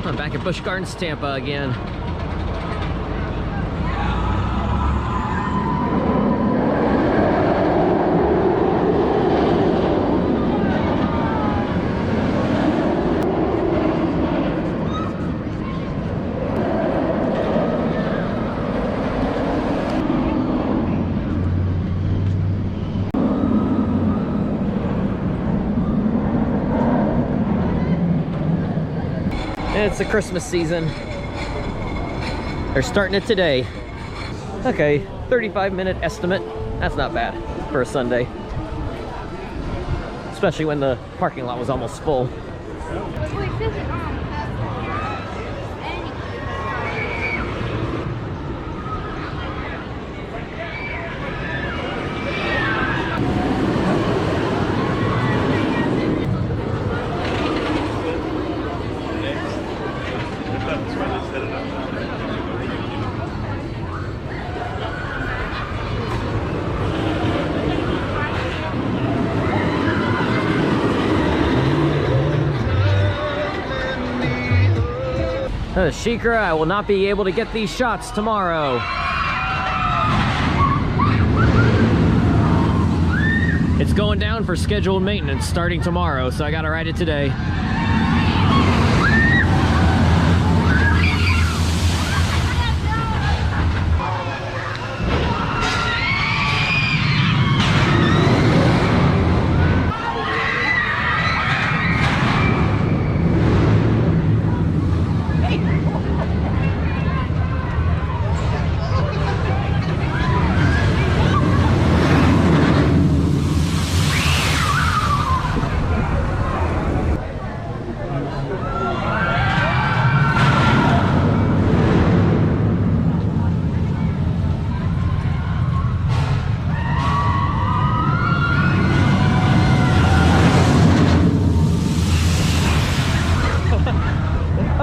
I'm back at Busch Gardens, Tampa again. It's the Christmas season. They're starting it today. Okay, 35-minute estimate. That's not bad for a Sunday. Especially when the parking lot was almost full. Shikra, I will not be able to get these shots tomorrow. It's going down for scheduled maintenance starting tomorrow, so I gotta ride it today.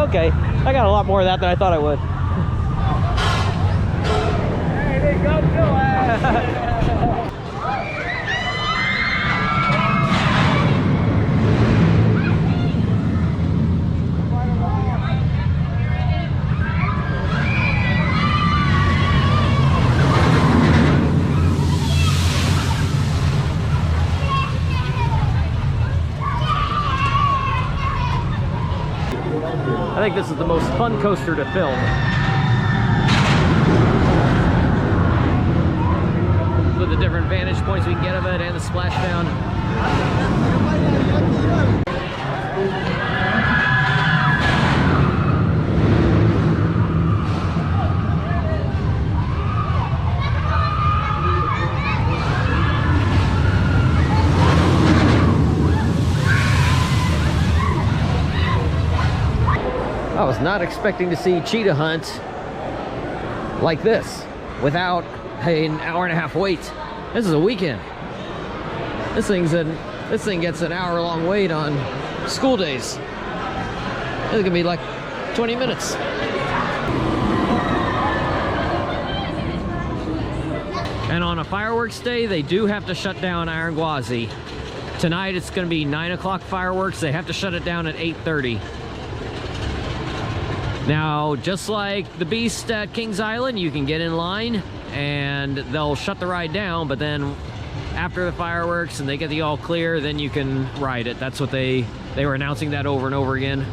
Okay, I got a lot more of that than I thought I would. Hey, there you go, I think this is the most fun coaster to film. With the different vantage points we can get of it and the splashdown. I was not expecting to see Cheetah Hunt like this without an hour-and-a-half wait. This is a weekend. This thing gets an hour-long wait on school days. It's gonna be like 20 minutes. And on a fireworks day, they do have to shut down Iron Gwazi. Tonight it's gonna be 9 o'clock fireworks. They have to shut it down at 8:30. Now, just like the Beast at Kings Island, you can get in line and they'll shut the ride down, but then after the fireworks and they get the all clear, then you can ride it. That's what they were announcing that over and over again.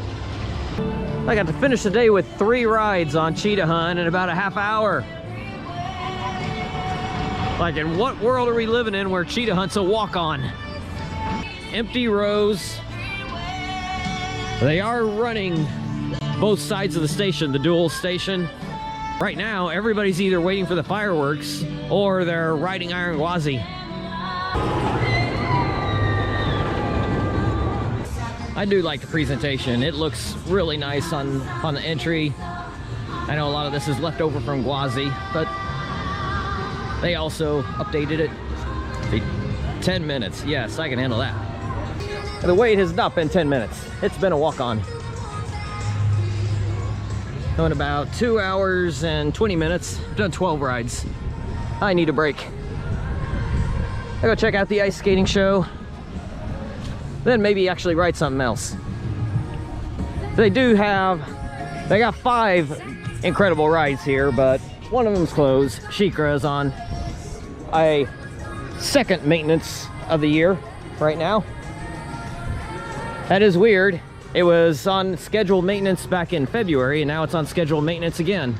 I got to finish the day with 3 rides on Cheetah Hunt in about a half hour. Like, in what world are we living in where Cheetah Hunt's a walk-on? Empty rows. They are running both sides of the station, the dual station. Right now, everybody's either waiting for the fireworks or they're riding Iron Gwazi. I do like the presentation. It looks really nice on the entry. I know a lot of this is left over from Gwazi, but they also updated it. 10 minutes. Yes, I can handle that. The wait has not been 10 minutes. It's been a walk-on. In about 2 hours and 20 minutes, I've done 12 rides. I need a break. I go check out the ice skating show, then maybe actually ride something else. They got 5 incredible rides here, but one of them's closed. Shikra is on a second maintenance of the year right now. That is weird. It was on scheduled maintenance back in February, and now it's on scheduled maintenance again.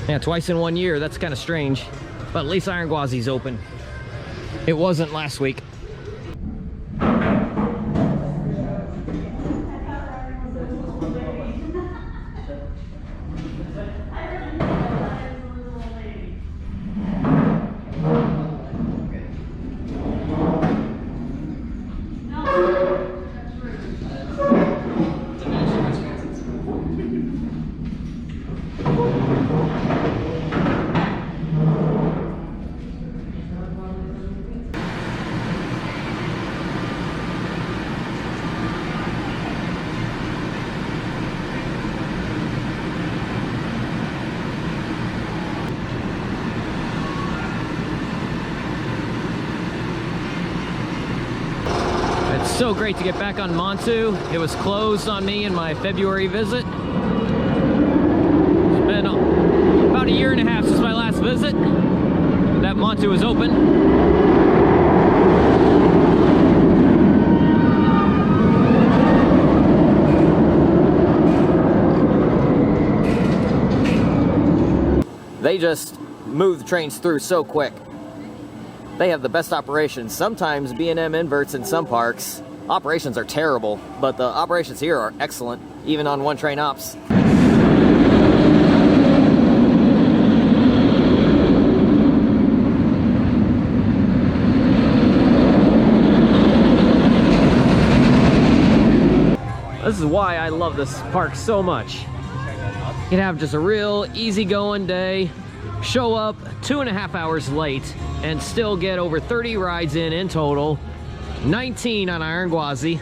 Yeah, twice in 1 year. That's kind of strange. But at least Iron Gwazi's open. It wasn't last week. So great to get back on Montu. It was closed on me in my February visit. It's been about 1.5 years since my last visit that Montu was open. They just move the trains through so quick. They have the best operations. Sometimes B&M inverts in some parks. Operations are terrible, but the operations here are excellent, even on one train ops. This is why I love this park so much. You can have just a real easygoing day, show up 2.5 hours late, and still get over 30 rides in total. 19 on Iron Gwazi.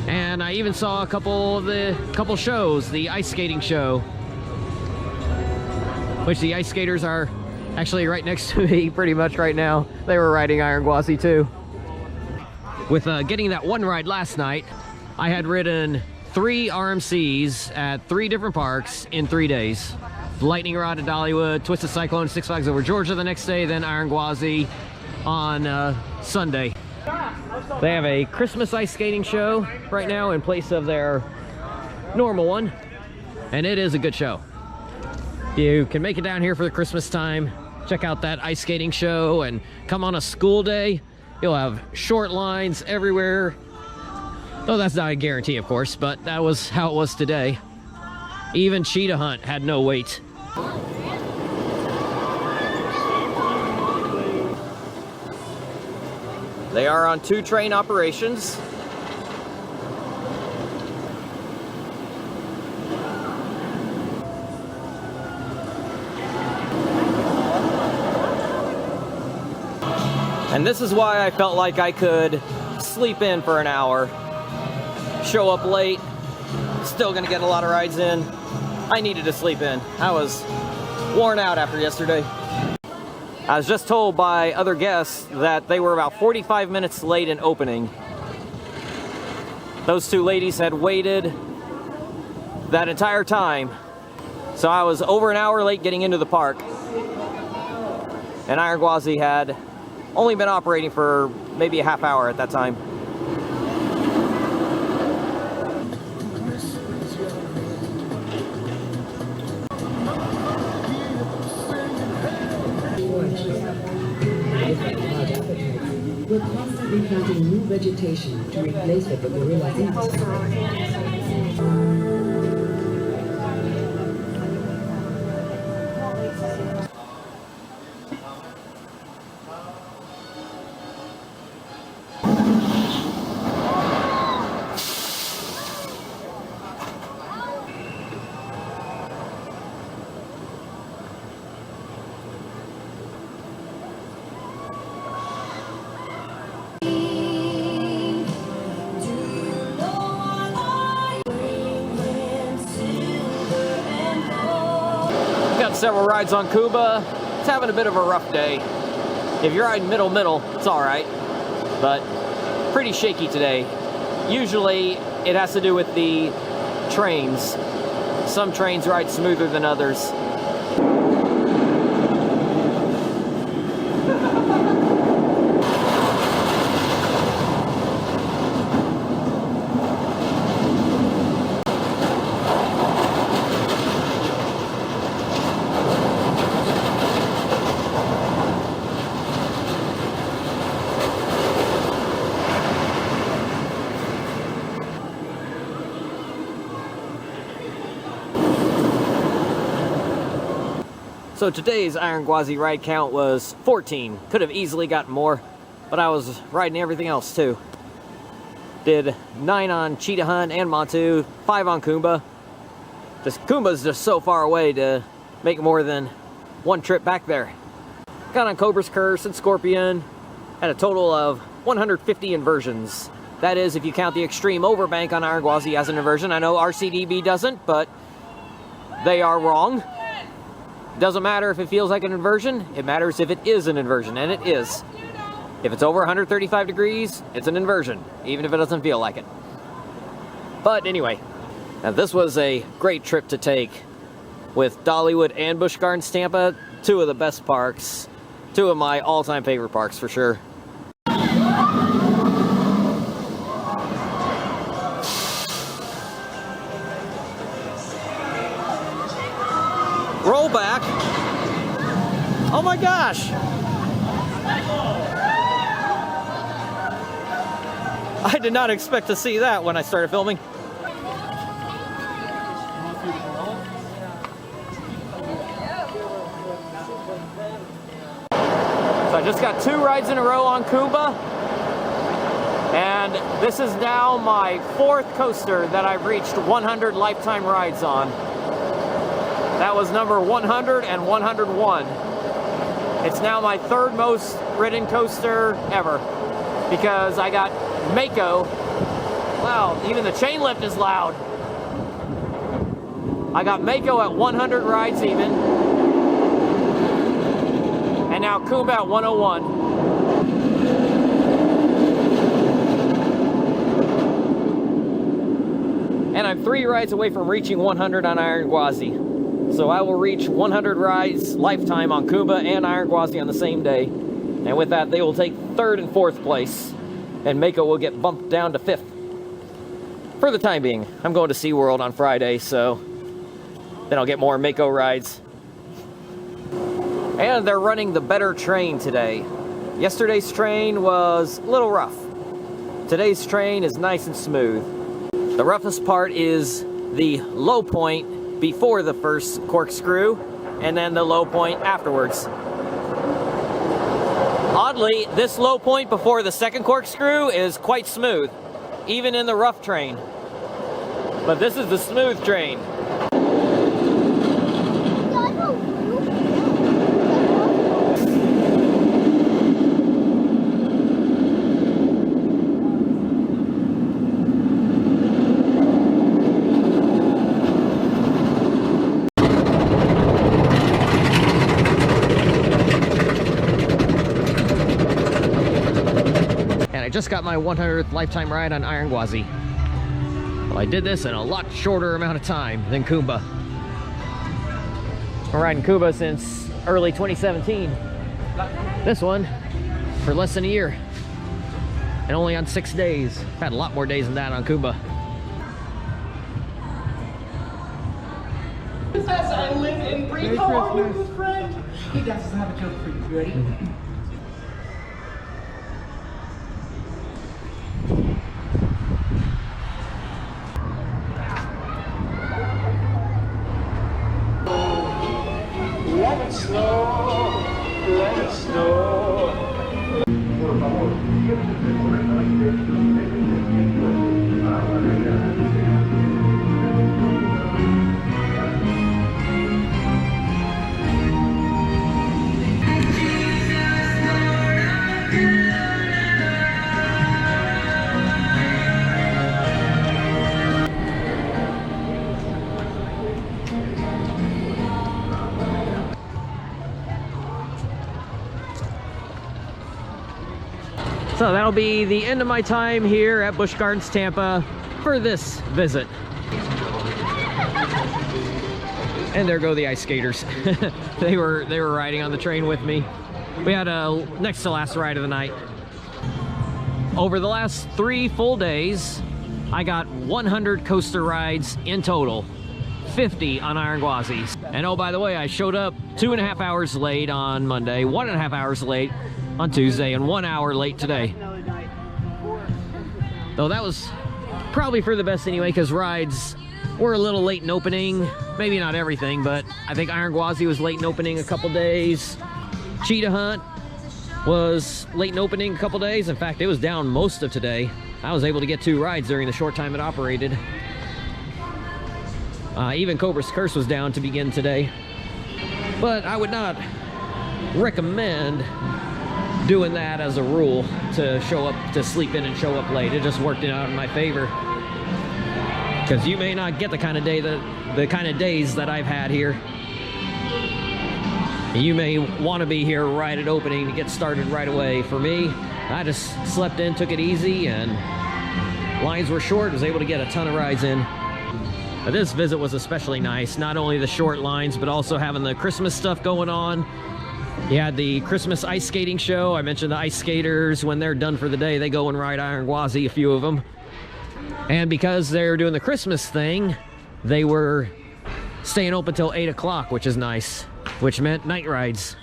And I even saw a couple shows, the ice skating show, which the ice skaters are actually right next to me pretty much right now. They were riding Iron Gwazi too. With getting that one ride last night, I had ridden 3 RMCs at 3 different parks in 3 days. Lightning Rod at Dollywood, Twisted Cyclone, Six Flags Over Georgia the next day, then Iron Gwazi on Sunday. They have a Christmas ice skating show right now in place of their normal one, and it is a good show. You can make it down here for the Christmas time, check out that ice skating show, and come on a school day. You'll have short lines everywhere. Though that's not a guarantee, of course, but that was how it was today. Even Cheetah Hunt had no wait. They are on 2 train operations. And this is why I felt like I could sleep in for an hour, show up late, still gonna get a lot of rides in. I needed to sleep in. I was worn out after yesterday. I was just told by other guests that they were about 45 minutes late in opening. Those 2 ladies had waited that entire time. So I was over an hour late getting into the park. And Iron Gwazi had only been operating for maybe a half hour at that time. We're constantly planting new vegetation to replace what the gorillas eat. Several rides on Cuba. It's having a bit of a rough day. If you're riding middle, it's all right, but pretty shaky today. Usually it has to do with the trains. Some trains ride smoother than others. So today's Iron Gwazi ride count was 14. Could have easily gotten more, but I was riding everything else too. Did 9 on Cheetah Hunt and Montu, 5 on Kumba. Kumba's just so far away to make more than one trip back there. Got on Cobra's Curse and Scorpion, had a total of 150 inversions. That is, if you count the extreme overbank on Iron Gwazi as an inversion. I know RCDB doesn't, but they are wrong. Doesn't matter if it feels like an inversion, it matters if it is an inversion, and it is. If it's over 135 degrees, it's an inversion, even if it doesn't feel like it. But anyway, now this was a great trip to take with Dollywood and Busch Gardens Tampa, 2 of the best parks, 2 of my all-time favorite parks for sure. Roll back. Oh my gosh. I did not expect to see that when I started filming. So I just got 2 rides in a row on Kumba. And this is now my 4th coaster that I've reached 100 lifetime rides on. That was number 100 and 101. It's now my 3rd most ridden coaster ever because I got Mako. Wow, even the chain lift is loud. I got Mako at 100 rides even. And now Kumba at 101. And I'm 3 rides away from reaching 100 on Iron Gwazi. So I will reach 100 rides lifetime on Kumba and Iron Gwazi on the same day. And with that, they will take 3rd and 4th place. And Mako will get bumped down to 5th. For the time being, I'm going to SeaWorld on Friday, so then I'll get more Mako rides. And they're running the better train today. Yesterday's train was a little rough. Today's train is nice and smooth. The roughest part is the low point before the first corkscrew, and then the low point afterwards. Oddly, this low point before the second corkscrew is quite smooth, even in the rough train. But this is the smooth train. I just got my 100th lifetime ride on Iron Gwazi. Well, I did this in a lot shorter amount of time than Kumba. I'm riding Kumba since early 2017. This one for less than a year. And only on 6 days. I've had a lot more days than that on Kumba. Says I live in Bree. How are you, good friend? He does have a joke for you. You ready? Let it snow, let it snow. So that'll be the end of my time here at Busch Gardens Tampa. for this visit. And there go the ice skaters. they were riding on the train with me. We had a next to last ride of the night. Over the last 3 full days, I got 100 coaster rides in total, 50 on Iron Gwazi. And oh, by the way, I showed up 2.5 hours late on Monday, 1.5 hours late on Tuesday, and 1 hour late today. Though that was probably for the best anyway, because rides were a little late in opening. Maybe not everything, but I think Iron Gwazi was late in opening a couple days. Cheetah Hunt was late in opening a couple days. In fact, it was down most of today. I was able to get 2 rides during the short time it operated. Even Cobra's Curse was down to begin today. But I would not recommend doing that as a rule, to show up, to sleep in and show up late. It just worked out in my favor. Because you may not get the kind of days that I've had here. You may want to be here right at opening to get started right away. For me, I just slept in, took it easy, and lines were short. Was able to get a ton of rides in. But this visit was especially nice. Not only the short lines, but also having the Christmas stuff going on. You had the Christmas ice skating show. I mentioned the ice skaters. When they're done for the day, they go and ride Iron Gwazi, a few of them. And because they're doing the Christmas thing, they were staying open till 8 o'clock, which is nice, which meant night rides.